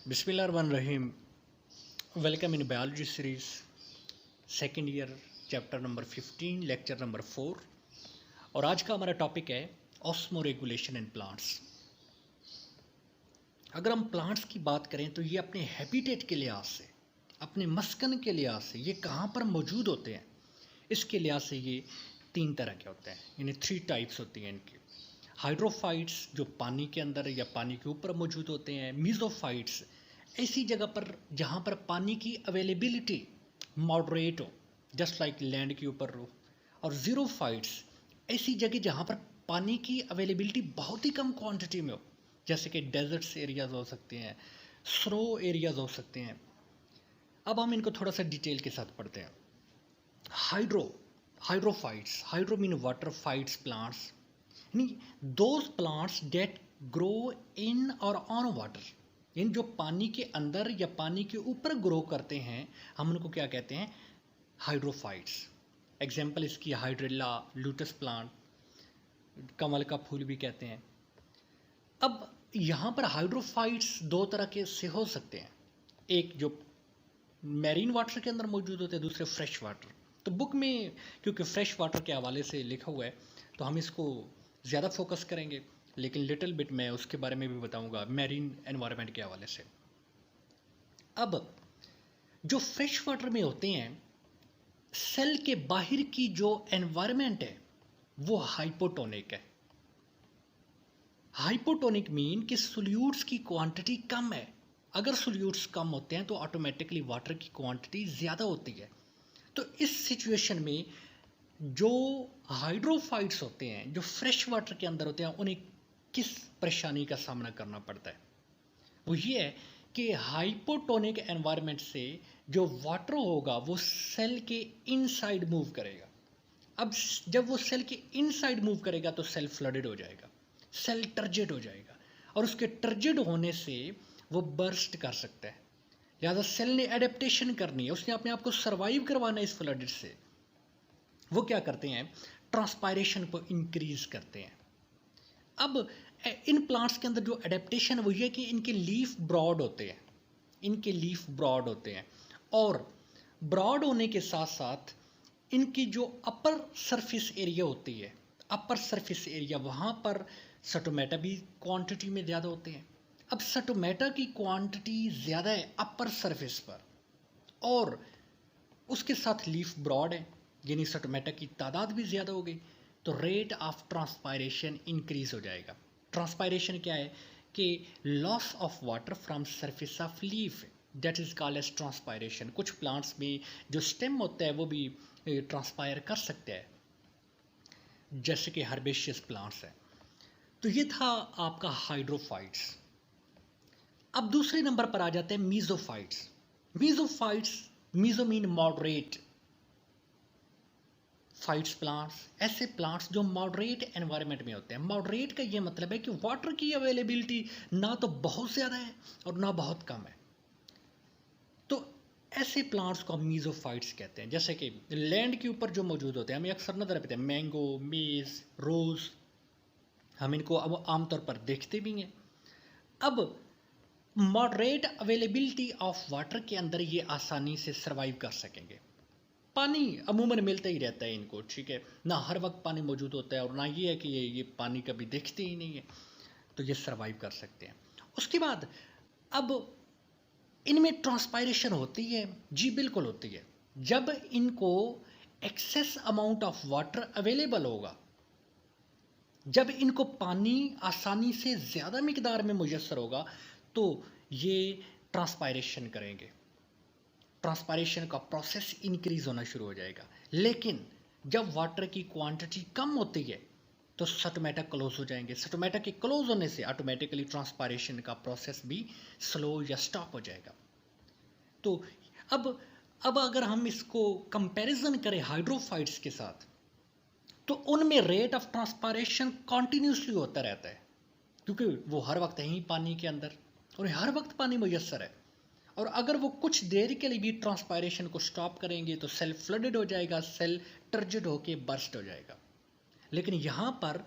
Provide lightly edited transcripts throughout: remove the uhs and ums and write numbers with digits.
बिस्मिल्लाहिर्रहमानिर्रहीम। Welcome in biology series second year chapter number 15 lecture number 4। और आज का हमारा टॉपिक है ऑस्मो रेगुलेशन इन प्लांट्स। अगर हम प्लांट्स की बात करें तो ये अपने हैबिटेट के लिहाज से, अपने मस्कन के लिहाज से ये कहाँ पर मौजूद होते हैं, इसके लिहाज से ये तीन तरह के होते हैं, यानी 3 टाइप्स होती हैं इनकी। हाइड्रोफाइट्स जो पानी के अंदर या पानी के ऊपर मौजूद होते हैं। मीज़ोफाइट्स ऐसी जगह पर जहाँ पर पानी की अवेलेबिलिटी मॉडरेट हो, जस्ट लाइक लैंड के ऊपर हो। और ज़ीरोफाइट्स ऐसी जगह जहाँ पर पानी की अवेलेबिलिटी बहुत ही कम क्वांटिटी में हो, जैसे कि डेजर्ट्स एरियाज हो सकते हैं, स्नो एरियाज हो सकते हैं। अब हम इनको थोड़ा सा डिटेल के साथ पढ़ते हैं। Hydrophytes, hydro mean water, phytes plants, those plants that grow in और ऑन वाटर। इन जो पानी के अंदर या पानी के ऊपर ग्रो करते हैं, हम उनको क्या कहते हैं? हाइड्रोफाइट्स। एग्जाम्पल इसकी हाइड्रेला, लूटस प्लांट, कमल का फूल भी कहते हैं। अब यहाँ पर हाइड्रोफाइट्स दो तरह के से हो सकते हैं, एक जो मैरीन वाटर के अंदर मौजूद होते हैं, दूसरे फ्रेश वाटर। तो बुक में क्योंकि फ्रेश वाटर के हवाले से लिखा हुआ है तो हम इसको ज़्यादा फोकस करेंगे, लेकिन लिटिल बिट मैं उसके बारे में भी बताऊंगा मैरीन एनवायरनमेंट के हवाले से। अब जो फ्रेश वाटर में होते हैं, सेल के बाहर की जो एनवायरनमेंट है वो हाइपोटोनिक है। हाइपोटोनिक मीन कि सोल्यूट्स की क्वांटिटी कम है। अगर सोल्यूट्स कम होते हैं तो ऑटोमेटिकली वाटर की क्वांटिटी ज़्यादा होती है। तो इस सिचुएशन में जो हाइड्रोफाइट्स होते हैं, जो फ्रेश वाटर के अंदर होते हैं, उन्हें किस परेशानी का सामना करना पड़ता है? वो ये है कि हाइपोटोनिक एनवायरनमेंट से जो वाटर होगा वो सेल के इनसाइड मूव करेगा। अब जब वो सेल के इनसाइड मूव करेगा तो सेल फ्लडेड हो जाएगा, सेल टर्जिड हो जाएगा, और उसके टर्जिड होने से वो बर्स्ट कर सकता है। लिहाजा सेल ने एडेप्टेशन करनी है, उसने अपने आप को सर्वाइव करवाना है इस फ्लडेड से। वो क्या करते हैं? ट्रांसपायरेशन को इंक्रीज करते हैं। अब इन प्लांट्स के अंदर जो एडेप्टेशन है वो ये कि इनके लीफ ब्रॉड होते हैं, इनके लीफ ब्रॉड होते हैं, और ब्रॉड होने के साथ साथ इनकी जो अपर सरफेस एरिया होती है, अपर सरफेस एरिया, वहाँ पर स्टोमेटा भी क्वांटिटी में ज़्यादा होते हैं। अब स्टोमेटा की क्वांटिटी ज़्यादा है अपर सरफेस पर, और उसके साथ लीफ ब्रॉड है, यानी स्टोमेटा की तादाद भी ज़्यादा हो गई, तो रेट ऑफ ट्रांसपायरेशन इंक्रीज हो जाएगा। ट्रांसपायरेशन क्या है? कि loss of water from surface of leaf, that is called as transpiration. कुछ प्लांट्स में जो स्टेम होता है वो भी ट्रांसपायर कर सकते हैं, जैसे कि हर्बेशियस प्लांट्स है। तो ये था आपका हाइड्रोफाइट्स। अब दूसरे नंबर पर आ जाते हैं mesophytes. Mesophytes, meso mean moderate phytes plants, ऐसे प्लांट्स जो मॉडरेट एनवायरनमेंट में होते हैं। मॉडरेट का ये मतलब है कि वाटर की अवेलेबिलिटी ना तो बहुत ज़्यादा है और ना बहुत कम है। तो ऐसे प्लांट्स को हम मीज़ोफाइट्स कहते हैं। जैसे कि लैंड के ऊपर जो मौजूद होते हैं, हमें अक्सर नजर आते हैं मैंगो, मेज़, रोज़, हम इनको अब आमतौर पर देखते भी हैं। अब मॉडरेट अवेलेबिलिटी ऑफ वाटर के अंदर ये आसानी से सर्वाइव कर सकेंगे। पानी अमूमन मिलता ही रहता है इनको, ठीक है ना, हर वक्त पानी मौजूद होता है, और ना ये है कि ये पानी कभी देखते ही नहीं है, तो ये सर्वाइव कर सकते हैं। उसके बाद अब इनमें ट्रांसपायरेशन होती है? जी बिल्कुल होती है। जब इनको excess amount of water available होगा, जब इनको पानी आसानी से ज़्यादा मिकदार में मुयस्सर होगा, तो ये ट्रांसपायरेशन करेंगे, ट्रांसपायरेशन का प्रोसेस इंक्रीज होना शुरू हो जाएगा। लेकिन जब वाटर की क्वांटिटी कम होती है तो स्टोमेटा क्लोज हो जाएंगे। स्टोमेटा के क्लोज होने से ऑटोमेटिकली ट्रांसपायरेशन का प्रोसेस भी स्लो या स्टॉप हो जाएगा। तो अब अगर हम इसको कंपैरिजन करें हाइड्रोफाइट्स के साथ, तो उनमें रेट ऑफ ट्रांसपायरेशन कॉन्टिन्यूसली होता रहता है, क्योंकि वो हर वक्त है ही पानी के अंदर और हर वक्त पानी मुयस्सर है। और अगर वो कुछ देर के लिए भी ट्रांसपायरेशन को स्टॉप करेंगे तो सेल फ्लडेड हो जाएगा, सेल टर्जिड होके बर्स्ट हो जाएगा। लेकिन यहाँ पर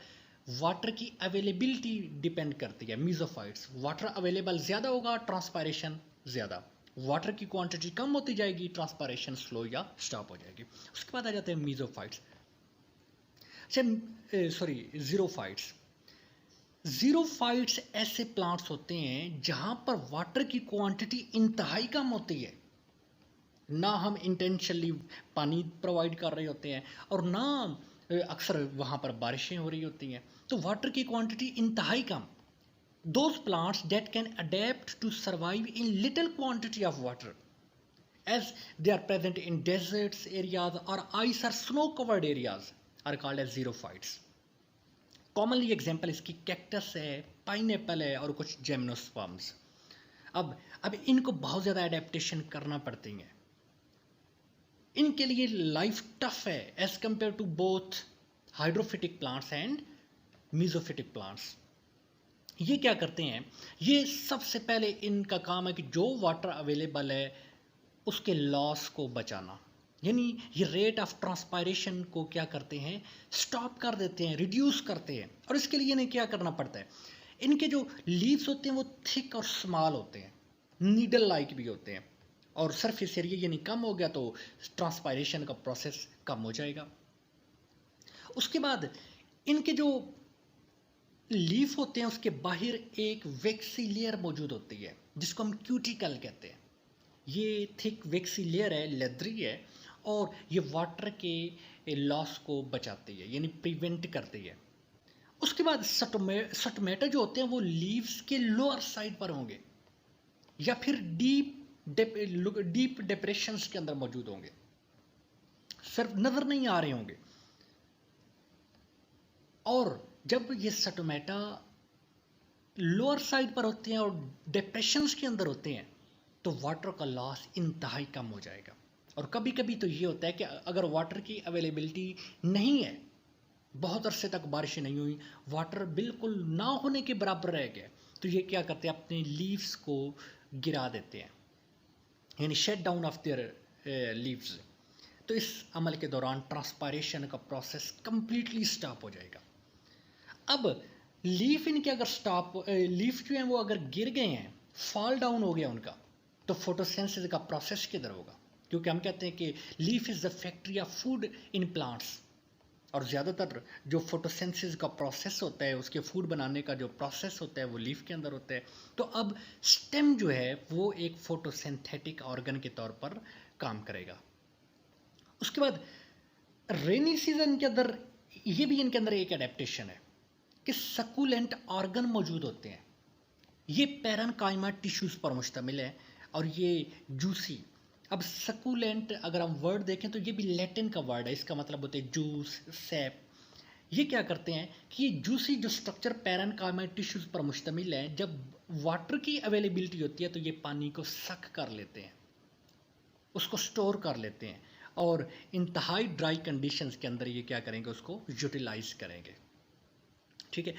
वाटर की अवेलेबिलिटी डिपेंड करती है। मीजोफाइट्स, वाटर अवेलेबल ज़्यादा होगा, ट्रांसपायरेशन ज़्यादा। वाटर की क्वांटिटी कम होती जाएगी, ट्रांसपायरेशन स्लो या स्टॉप हो जाएगी। उसके बाद आ जाते हैं मीजोफाइट्स। सॉरी, ज़ीरोफाइट्स। ज़ीरोफाइट्स ऐसे प्लांट्स होते हैं जहां पर वाटर की क्वांटिटी इंतहाई कम होती है। ना हम इंटेंशनली पानी प्रोवाइड कर रहे होते हैं और ना अक्सर वहाँ पर बारिशें हो रही होती हैं, तो वाटर की क्वांटिटी इंतहाई कम। Those plants that can adapt to survive in little quantity of water as they are present in deserts areas or ice or snow covered areas are called as xerophytes. Commonly example इसकी cactus है, pineapple है और कुछ जेमनोस्पर्म्स। अब इनको बहुत ज़्यादा adaptation करना पड़ती हैं। इनके लिए लाइफ टफ है as compare to both hydrophytic plants and mesophytic plants. ये क्या करते हैं, ये सबसे पहले इनका काम है कि जो वाटर अवेलेबल है उसके लॉस को बचाना, यानी ये रेट ऑफ ट्रांसपायरेशन को क्या करते हैं, स्टॉप कर देते हैं, रिड्यूस करते हैं। और इसके लिए इन्हें क्या करना पड़ता है, इनके जो लीव्स होते हैं वो थिक और स्मॉल होते हैं, नीडल लाइक भी होते हैं, और सरफेस एरिया यानी कम हो गया तो ट्रांसपायरेशन का प्रोसेस कम हो जाएगा। उसके बाद इनके जो लीफ होते हैं उसके बाहर एक वैक्सी लेयर मौजूद होती है जिसको हम क्यूटिकल कहते हैं। ये थिक वैक्सी लेयर है, लेदरी है, और ये वाटर के लॉस को बचाती है यानी प्रिवेंट करती है। उसके बाद स्टोमेटा जो होते हैं वो लीव्स के लोअर साइड पर होंगे या फिर डीप डिप्रेशंस के अंदर मौजूद होंगे, सिर्फ नजर नहीं आ रहे होंगे। और जब ये स्टोमेटा लोअर साइड पर होते हैं और डिप्रेशंस के अंदर होते हैं तो वाटर का लॉस इंतहाई कम हो जाएगा। और कभी कभी तो ये होता है कि अगर वाटर की अवेलेबिलिटी नहीं है, बहुत अरसे तक बारिशें नहीं हुई, वाटर बिल्कुल ना होने के बराबर रह गया, तो ये क्या करते हैं, अपने लीव्स को गिरा देते हैं, यानी shut down of their leaves. तो इस अमल के दौरान ट्रांसपायरेशन का प्रोसेस कंप्लीटली स्टॉप हो जाएगा। अब लीफ इनके अगर लीफ जो हैं वो अगर गिर गए हैं, फॉल डाउन हो गया उनका, तो फोटोसिंथेसिस का प्रोसेस किधर होगा, क्योंकि हम कहते हैं कि leaf is the factory of food in plants, और ज़्यादातर जो फोटोसिंथेसिस का प्रोसेस होता है, उसके फूड बनाने का जो प्रोसेस होता है वो लीफ के अंदर होता है। तो अब स्टेम जो है वो एक फोटोसिंथेटिक ऑर्गन के तौर पर काम करेगा। उसके बाद रेनी सीजन के अंदर ये भी इनके अंदर एक एडेप्टेशन है कि सकुलेंट ऑर्गन मौजूद होते हैं। ये पैरेन्काइमा टिश्यूज पर मुश्तमिल है और ये जूसी। अब सकुलेंट अगर हम वर्ड देखें तो ये भी लैटिन का वर्ड है, इसका मतलब होता है जूस, सैप। ये क्या करते हैं कि ये जूसी जो स्ट्रक्चर पैरेन्काइमा टिश्यूज पर मुश्तमिल है, जब वाटर की अवेलेबिलिटी होती है तो ये पानी को सक कर लेते हैं, उसको स्टोर कर लेते हैं, और इंतहाई ड्राई कंडीशंस के अंदर ये क्या करेंगे, उसको यूटिलाइज करेंगे। ठीक है,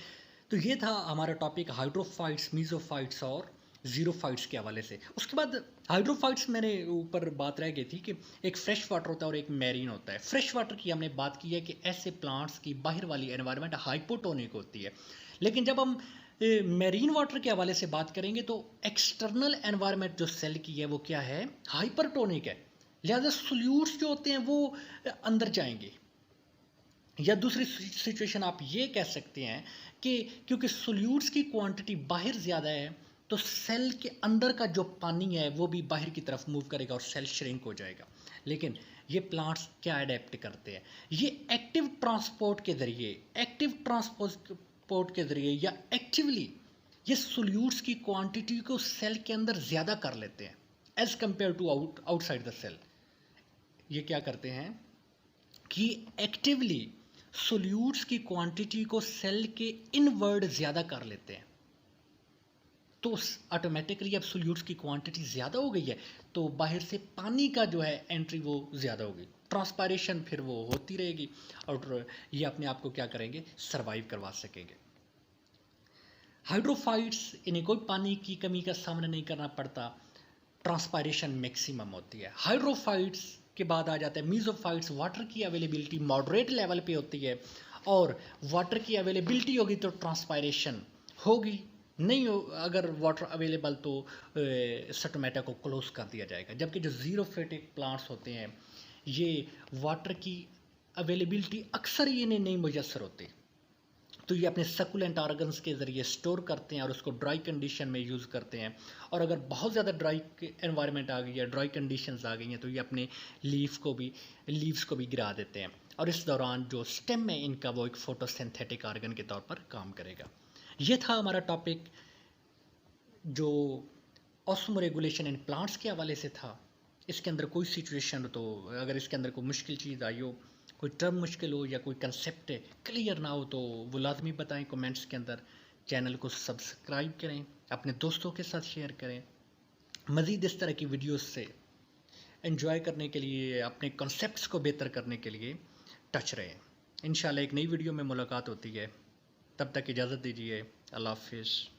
तो ये था हमारा टॉपिक हाइड्रोफाइट्स, मीजोफाइट्स और ज़ीरोफाइट्स के हवाले से। उसके बाद हाइड्रोफाइट्स मेरे ऊपर बात रह गई थी कि एक फ्रेश वाटर होता है और एक मैरीन होता है। फ्रेश वाटर की हमने बात की है कि ऐसे प्लांट्स की बाहर वाली एनवायरनमेंट हाइपोटोनिक होती है, लेकिन जब हम मैरीन वाटर के हवाले से बात करेंगे तो एक्सटर्नल एनवायरनमेंट जो सेल की है वो क्या है, हाइपरटोनिक है। लिहाजा सोल्यूट्स जो होते हैं वो अंदर जाएंगे, या दूसरी सिचुएशन आप ये कह सकते हैं कि क्योंकि सोल्यूट्स की क्वांटिटी बाहर ज़्यादा है तो सेल के अंदर का जो पानी है वो भी बाहर की तरफ मूव करेगा और सेल श्रिंक हो जाएगा। लेकिन ये प्लांट्स क्या अडेप्ट करते हैं, ये एक्टिव ट्रांसपोर्ट के ज़रिए या एक्टिवली ये सोल्यूट्स की क्वांटिटी को सेल के अंदर ज़्यादा कर लेते हैं as compare to outside the cell. ये क्या करते हैं कि एक्टिवली सोल्यूट्स की क्वांटिटी को सेल के इनवर्ड ज़्यादा कर लेते हैं। तो ऑटोमेटिकली अब सोल्यूट्स की क्वांटिटी ज़्यादा हो गई है तो बाहर से पानी का जो है एंट्री वो ज़्यादा होगी, ट्रांसपायरेशन फिर वो होती रहेगी और ये अपने आप को क्या करेंगे, सर्वाइव करवा सकेंगे। हाइड्रोफाइट्स, इन्हें कोई पानी की कमी का सामना नहीं करना पड़ता, ट्रांसपायरेशन मैक्सिमम होती है। हाइड्रोफाइट्स के बाद आ जाता है मीजोफाइट्स। वाटर की अवेलेबिलिटी मॉडरेट लेवल पे होती है और वाटर की अवेलेबिलिटी होगी तो ट्रांसपायरेशन होगी, नहीं हो अगर वाटर अवेलेबल तो स्टोमेटा को क्लोज कर दिया जाएगा। जबकि जो ज़ीरोफिटिक प्लांट्स होते हैं ये वाटर की अवेलेबिलिटी अक्सर ही इन्हें नहीं मुयसर होती, तो ये अपने सकुलेंट ऑर्गन्स के ज़रिए स्टोर करते हैं और उसको ड्राई कंडीशन में यूज़ करते हैं। और अगर बहुत ज़्यादा ड्राई एनवायरनमेंट आ गई है, ड्राई कंडीशंस आ गई हैं, तो ये अपने लीव्स को भी गिरा देते हैं और इस दौरान जो स्टेम है इनका वो एक फोटोसिंथेटिक ऑर्गन के तौर पर काम करेगा। ये था हमारा टॉपिक जो ऑस्मो रेगुलेशन इन प्लांट्स के हवाले से था। इसके अंदर कोई सिचुएशन हो तो अगर इसके अंदर कोई मुश्किल चीज़ आई हो, कोई टर्म मुश्किल हो या कोई कंसेप्ट क्लियर ना हो तो वो लाजमी बताएं कमेंट्स के अंदर। चैनल को सब्सक्राइब करें, अपने दोस्तों के साथ शेयर करें। मज़ीद इस तरह की वीडियोस से एंजॉय करने के लिए, अपने कॉन्सेप्ट्स को बेहतर करने के लिए टच रहें। इंशाल्लाह एक नई वीडियो में मुलाकात होती है, तब तक इजाज़त दीजिए। अल्लाह हाफिज़।